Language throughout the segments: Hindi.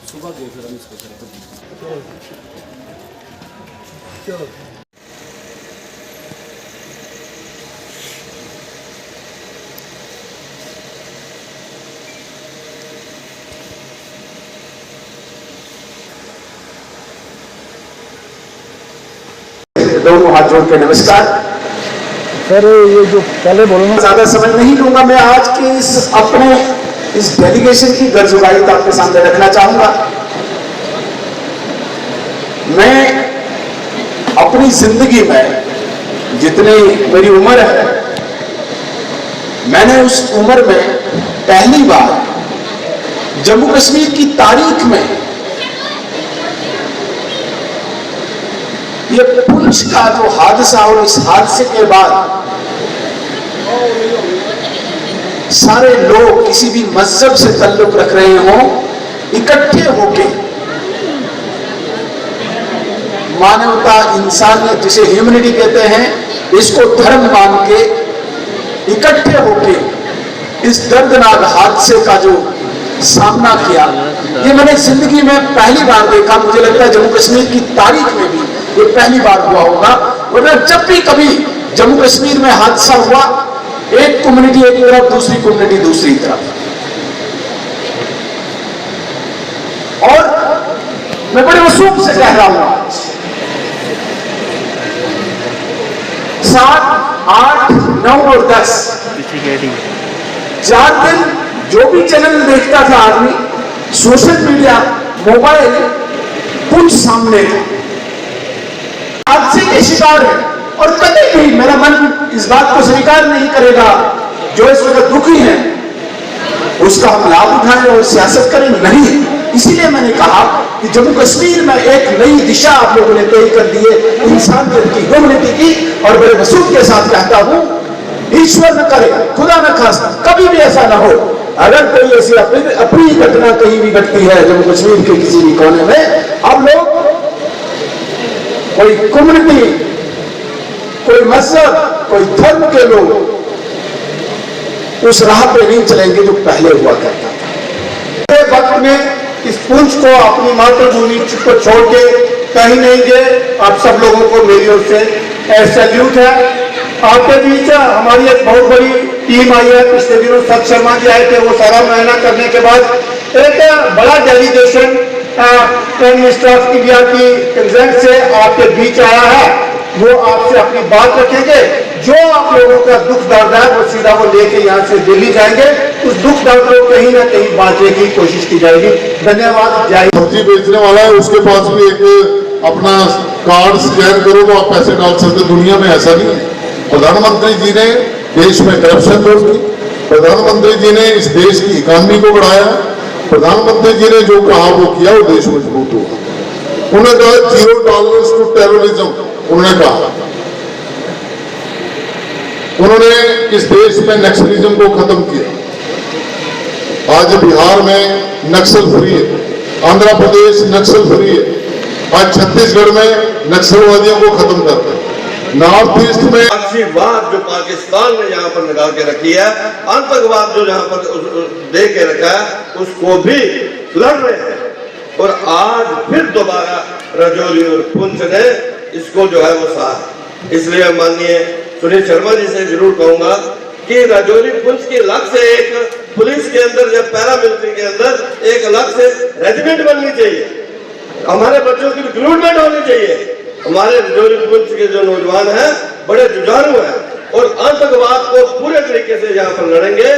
सुबह गए फिर हम इसको दोनों हाथ जोड़ के नमस्कार। सर ये जो पहले बोलो ना, ज्यादा समय नहीं लूंगा। मैं आज के इस डेलीगेशन की गर्जुगाई आपके सामने रखना चाहूंगा। मैं अपनी जिंदगी में जितनी मेरी उम्र है, मैंने उस उम्र में पहली बार जम्मू कश्मीर की तारीख में ये पुंछ का जो हादसा और इस हादसे के बाद सारे लोग किसी भी मजहब से ताल्लुक रख रहे हों, इकट्ठे होके मानवता, इंसानियत जिसे ह्यूमैनिटी कहते हैं, इसको धर्म मान के इकट्ठे होके इस दर्दनाक हादसे का जो सामना किया, ये मैंने जिंदगी में पहली बार देखा। मुझे लगता है जम्मू कश्मीर की तारीख में भी ये पहली बार हुआ होगा। वरना जब भी कभी जम्मू कश्मीर में हादसा हुआ, एक कम्युनिटी एक तरफ, दूसरी कम्युनिटी दूसरी तरफ। और मैं बड़े वसूख से कह रहा हूं, आज 7, 8, 9 और 10 4 दिन जो भी चैनल देखता था आदमी, सोशल मीडिया, मोबाइल, कुछ सामने था, हादसे के शिकार है। और कभी भी मेरा मन इस बात को स्वीकार नहीं करेगा, जो इस वक्त दुखी है उसका हम लाभ उठाएं और सियासत करें, नहीं। इसीलिए मैंने कहा कि जम्मू कश्मीर में एक नई दिशा आप लोगों ने तय कर दी है, इंसानियत की, ह्यूमैनिटी की। और बड़े वसूख के साथ कहता हूं, ईश्वर न करे, खुदा न खास्ता, कभी भी ऐसा ना हो, अगर कोई ऐसी अपनी घटना कहीं भी घटती है जम्मू कश्मीर के किसी भी कोने में, अब लोग कोई कम्युनिटी, कोई मजहब, कोई धर्म के लोग उस राह पे नहीं चलेंगे जो पहले हुआ करता था। वक्त में इस पुंछ को, अपनी मातृभूमि को छोड़ के कहीं नहीं गए। आप सब लोगों को मेरी ओर से सैल्यूट है। आपके बीच हमारी एक बहुत बड़ी टीम आई है। पिछले दिनों सत शर्मा जी आए थे। वो सारा मुआयना करने के बाद एक बड़ा delegation prime minister of India की कंसेंट से आपके बीच आया है। वो आपसे अपनी बात रखेंगे। जो आप लोगों का दुख दर्द है वो सीधा वो लेके यहाँ से दिल्ली जाएंगे। उस दुख दर्द को कहीं ना कहीं बांटने की कोशिश की जाएगी। धन्यवाद। जय। सब्जी बेचने वाला है, उसके पास भी एक अपना कार्ड स्कैन करो तो आप पैसे डाल सकते। दुनिया में ऐसा नहीं है। प्रधानमंत्री जी ने देश में करप्शन दूर की, प्रधानमंत्री जी ने इस देश की इकोनॉमी को बढ़ाया, प्रधानमंत्री जी ने जो कहा वो किया, वो देश मजबूत हुआ। उन्होंने कहा 0 टॉलरेंस टू टेररिज्म। उन्होंने कहा, उन्होंने इस देश में नक्सलिज्म को खत्म किया। आज बिहार में नक्सल फ्री है, आंध्र प्रदेश नक्सल फ्री है, आज छत्तीसगढ़ में नक्सलवादियों को खत्म करते हैं। नॉर्थ ईस्ट में आशीर्वाद जो पाकिस्तान ने यहाँ पर लगा के रखी है, आतंकवाद जो यहाँ पर दे के रखा है, उसको भी लड़ रहे हैं। और आज फिर दोबारा राजौरी और पुंछ ने इसको जो है वो साथ। इसलिए माननीय सुनील शर्मा जी से जरूर कहूंगा कि राजौरी पुंछ के अलग से एक पुलिस के अंदर या पैरामिलिट्री के अंदर एक अलग से रेजिमेंट बननी चाहिए। हमारे बच्चों की रिक्रूटमेंट होनी चाहिए। हमारे राजौरी पुंछ के जो नौजवान हैं बड़े जुझारू हैं और आतंकवाद को पूरे तरीके से यहाँ पर लड़ेंगे।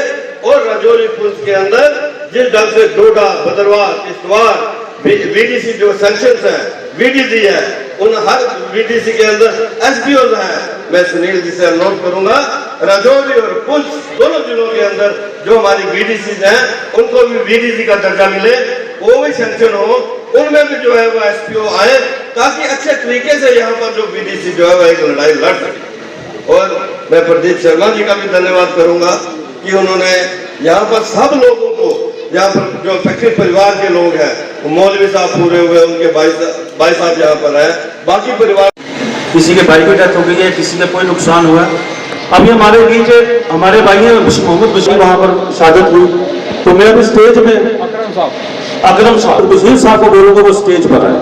और राजौरी पुंछ के अंदर जिस ढंग से डोडा, भद्रवाह, किश्तवाड़, वीडीसी जो सेक्शंस हैं, वीडीसी है, उन हर वीडीसी के अंदर एसपीओ है। मैं सुनील जी से अनुरोध करूंगा, राजौरी और पुंछ दोनों जिलों के अंदर जो हमारी वीडीसी हैं उनको भी वीडीसी का दर्जा मिले, वो भी सेंक्शन हो, उनमें भी जो है वो एसपीओ आए, ताकि अच्छे तरीके से यहाँ पर जो वीडीसी जो है वो एक लड़ाई लड़ सके। और मैं प्रदीप शर्मा जी का भी धन्यवाद करूंगा कि उन्होंने यहाँ पर सब लोगों को, यहाँ पर जो फैक्ट्री परिवार के लोग हैं, मौलवी साहब पूरे हुए, उनके भाई साहब यहाँ पर है, बाकी परिवार, किसी के भाई की डेथ हो गई है, किसी का कोई नुकसान हुआ। अभी हमारे बीच हमारे भाई हैं मोहम्मद बशीर, वहाँ पर शहादत हुई। तो मेरा भी स्टेज में अकरम साहब बशीर साहब को बोलूंगा वो स्टेज पर आए।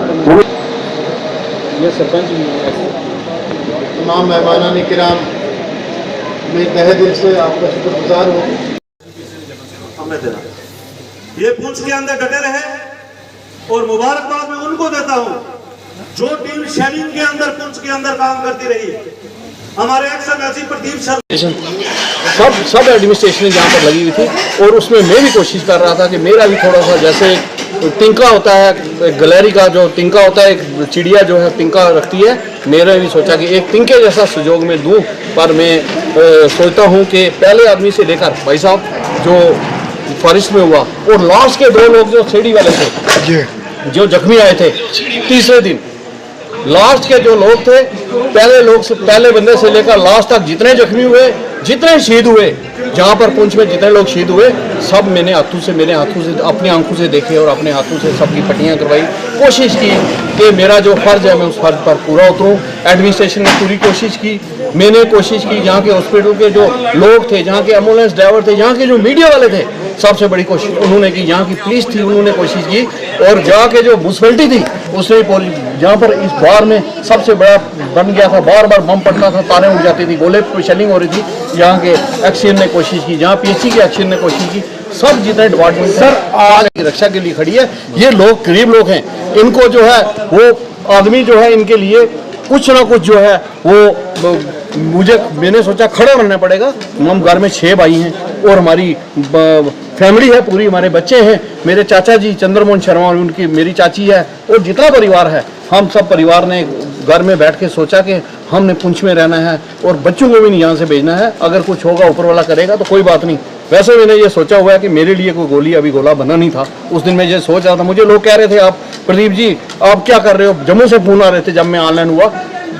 ये सरपंच तमाम मेहमान किराम, मैं तहे दिल से आपका शुक्रगुजार हूँ। हमें देना ये पुंछ के अंदर डटे रहे और मुबारकबाद मैं उनको देता हूं जो टीम शेलिंग के अंदर पुंछ के अंदर काम करती रही। हमारे एक्शन ऐसी प्रदीप शर्मा सब एडमिनिस्ट्रेशन जहाँ पर लगी हुई थी और उसमें मैं भी कोशिश कर रहा था कि मेरा भी थोड़ा सा, जैसे तिनका होता है गैलरी का जो तिनका होता है, एक चिड़िया जो है तिनका रखती है, मैंने भी सोचा कि एक तिनके जैसा सुजोग में दूं। पर मैं सोचता हूं कि पहले आदमी से लेकर भाई साहब जो फॉरेस्ट में हुआ और लास्ट के 2 लोग जो सीढ़ी वाले थे जो जख्मी आए थे तीसरे दिन, लास्ट के जो लोग थे पहले बंदे से लेकर लास्ट तक जितने जख्मी हुए, जितने शहीद हुए, जहाँ पर पुंछ में जितने लोग शहीद हुए, सब मेरे हाथों से अपनी आंखों से देखे और अपने हाथों से सबकी पट्टियाँ करवाई। कोशिश की कि मेरा जो फ़र्ज़ है मैं उस फ़र्ज़ पर पूरा उतरूँ। एडमिनिस्ट्रेशन ने पूरी कोशिश की, मैंने कोशिश की, जहाँ के हॉस्पिटल के जो लोग थे, जहाँ के एम्बुलेंस ड्राइवर थे, जहाँ के जो मीडिया वाले थे, सबसे बड़ी कोशिश उन्होंने की। यहाँ की पुलिस थी उन्होंने कोशिश की और जहाँ के जो म्यूनसिपैलिटी थी उसने जहाँ पर इस बार में सबसे बड़ा बन गया था, बार बार बम पड़ता था, तारें उड़ जाती थी, गोले पर शेलिंग हो रही थी, यहाँ के एक्शन ने कोशिश की, जहाँ पीएचसी के एक्शन ने कोशिश की, सब जितने डिपार्टमेंट सर आज की रक्षा के लिए खड़ी है। ये लोग गरीब लोग हैं, इनको जो है वो आदमी जो है इनके लिए कुछ ना कुछ जो है वो मैंने सोचा खड़ा बनना पड़ेगा। हम घर में 6 भाई हैं और हमारी फैमिली है पूरी, हमारे बच्चे हैं, मेरे चाचा जी चंद्रमोहन शर्मा और उनकी मेरी चाची है और जितना परिवार है, हम सब परिवार ने घर में बैठ के सोचा कि हमने पुंछ में रहना है और बच्चों को भी नहीं यहाँ से भेजना है। अगर कुछ होगा ऊपर वाला करेगा तो कोई बात नहीं। वैसे मैंने ये सोचा हुआ है कि मेरे लिए कोई गोली अभी गोला बना नहीं था। उस दिन मैं ये सोच रहा था, मुझे लोग कह रहे थे आप प्रदीप जी आप क्या कर रहे हो, जम्मू से फोन आ रहे थे जब मैं ऑनलाइन हुआ,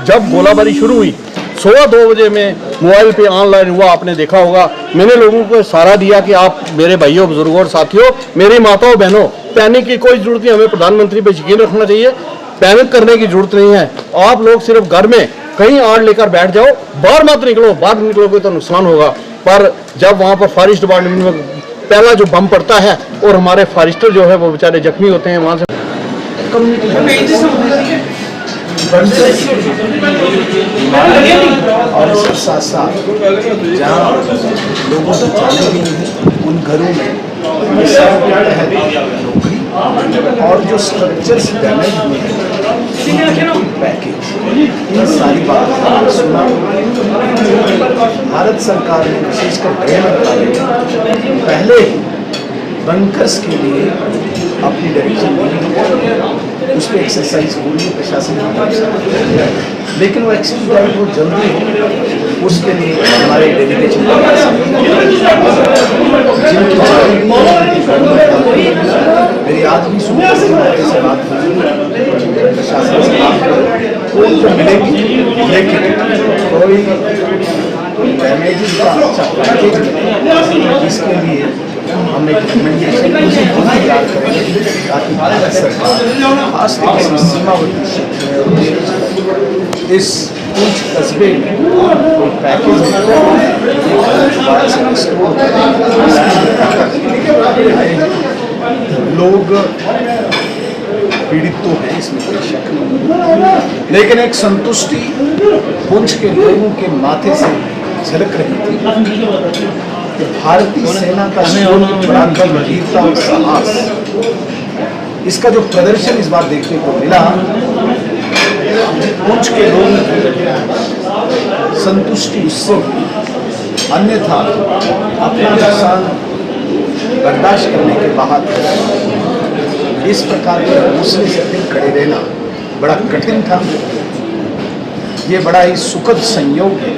जब गोलाबारी शुरू हुई 2:15 बजे में मोबाइल पे ऑनलाइन हुआ, आपने देखा होगा। मैंने लोगों को सहारा दिया कि आप मेरे भाइयों बुजुर्गों और साथियों, मेरी माताओं बहनों, पैनिक की कोई जरूरत नहीं, हमें प्रधानमंत्री पे यकीन रखना चाहिए, पैनिक करने की जरूरत नहीं है। आप लोग सिर्फ घर में कहीं आड़ लेकर बैठ जाओ, बाहर मत निकलो, बाहर निकलोगे तो नुकसान होगा। पर जब वहाँ पर फॉरेस्ट डिपार्टमेंट में पहला जो बम पड़ता है और हमारे फॉरेस्टर जो है वो बेचारे जख्मी होते हैं, वहाँ से और इसके साथ साथ जहाँ लोगों को जाने भी नहीं, उन घरों में नौकरी और जो स्ट्रक्चर्स डैमेज हुए हैं, पैकेज, इन सारी बातों सुना। भारत सरकार ने विशेषकर गृह मंत्रालय पहले बंकर्स के लिए अपनी डायरेक्शन दी, उस पर एक्सरसाइज हो रही है प्रशासन, लेकिन वो एक्सरसाइज बहुत जल्दी हो, उसके लिए हमारे डेलीगेशन मेरी आज भी सुबह से बात हुई प्रशासन से, आपको तो मिलेगी लेकिन कोई डैमेजेस का अच्छा पैकेज मिले, इसके लिए हम एक रिकमेंडेशन तैयार करेंगे ताकि भारत सरकार खासतौर से सीमावर्ती क्षेत्र में इस पुंछ कस्बे में कोई पैकेज लोग पीड़ित तो हैं, इसमें कोई शक नहीं, लेकिन एक संतुष्टि पुंछ के लोगों के माथे से झलक रही थी। भारतीय सेना का पराक्रम, वीरता और साहस, इसका जो प्रदर्शन इस बार देखने को मिला, पुंछ के लोग संतुष्टि उससे, अन्यथा अपना नुकसान बर्दाश्त करने के बाद इस प्रकार के हौसले से दिन खड़े रहना बड़ा कठिन था। ये बड़ा ही सुखद संयोग है।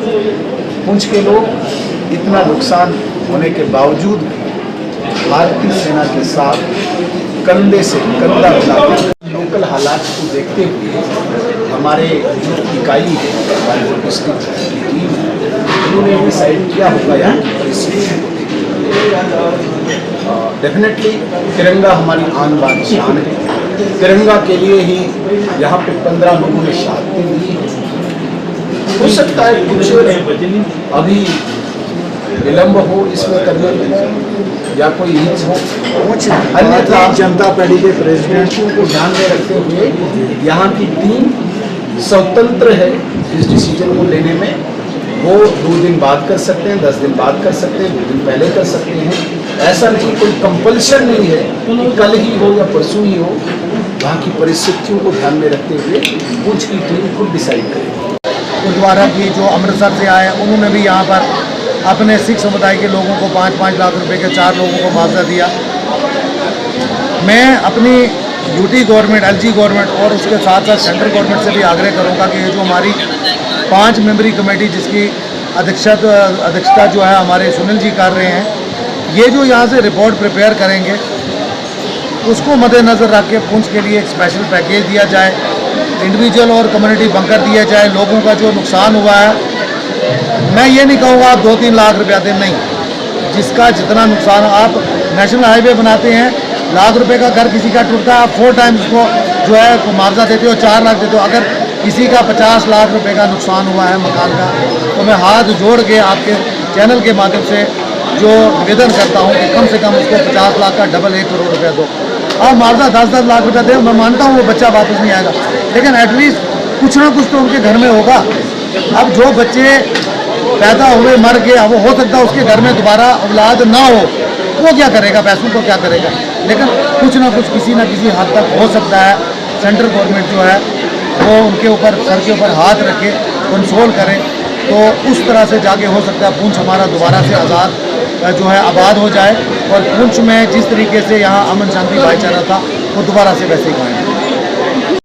पुंछ के लोग इतना नुकसान होने के बावजूद भारतीय सेना के साथ कंधे से कंधा मिलाकर लोकल हालात को देखते हुए हमारे जो इकाई है, हमारी जो डिस्ट्रिक्ट की टीम है, उन्होंने डिसाइड किया होगा यहाँ की परिस्थिति। डेफिनेटली तिरंगा हमारी आन बान शान है। तिरंगा के लिए ही यहाँ पे 15 लोगों ने शहादतें दी है। हो सकता है कुछ अभी विलंब हो इसमें करने में, या कोई हित हो, अन्यथा जनता पार्टी के प्रेसिडेंट को ध्यान में रखते हुए यहाँ की टीम स्वतंत्र है इस डिसीजन को लेने में। वो 2 दिन बाद कर सकते हैं, 10 दिन बाद कर सकते हैं, 2 दिन पहले कर सकते हैं। ऐसा नहीं, कोई कंपल्शन नहीं है कि कल ही हो या परसों ही हो। वहाँ की परिस्थितियों को ध्यान में रखते हुए पुंछ की टीम खुद डिसाइड करेगी। गुरुद्वारा की जो अमृतसर से आए उन्होंने भी यहाँ पर अपने सिख समुदाय के लोगों को 5-5 लाख रुपए के 4 लोगों को मुआवजा दिया। मैं अपनी यूटी गवर्नमेंट, एलजी गवर्नमेंट और उसके साथ साथ सेंट्रल गवर्नमेंट से भी आग्रह करूँगा कि ये जो हमारी 5 मेंबरी कमेटी जिसकी अध्यक्षता जो है हमारे सुनील जी कर रहे हैं, ये जो यहाँ से रिपोर्ट प्रिपेयर करेंगे उसको मद्देनज़र रख के पुंछ के लिए एक स्पेशल पैकेज दिया जाए, इंडिविजुअल और कम्युनिटी बंकर दिया जाए। लोगों का जो नुकसान हुआ है, मैं ये नहीं कहूँगा आप 2-3 लाख रुपया दें, नहीं, जिसका जितना नुकसान, आप नेशनल हाईवे बनाते हैं, लाख रुपए का घर किसी का टूटता है, आप 4 टाइम्स उसको जो है मुआवजा देते हो, 4 लाख देते हो। अगर किसी का 50 लाख रुपए का नुकसान हुआ है मकान का, तो मैं हाथ जोड़ के आपके चैनल के माध्यम से जो निवेदन करता हूँ कि कम से कम उसको 50 लाख का डबल 1 करोड़ रुपया दो। आप मुआवजा 10-10 लाख रुपया दे, मैं मानता हूँ वो बच्चा वापस नहीं आएगा, लेकिन एटलीस्ट कुछ ना कुछ तो उनके घर में होगा। अब जो बच्चे पैदा हुए मर गए, वो हो सकता है उसके घर में दोबारा औलाद ना हो, वो क्या करेगा, पैसों को क्या करेगा, लेकिन कुछ ना कुछ किसी न किसी हद तक हो सकता है। सेंट्रल गवर्नमेंट जो है वो उनके ऊपर, सर के ऊपर हाथ रखे, कंट्रोल करे, तो उस तरह से जाके हो सकता है पुंछ हमारा दोबारा से आज़ाद जो है आबाद हो जाए, और पुंछ में जिस तरीके से यहाँ अमन शांति भाईचारा था वो दोबारा से वैसे ही कायम।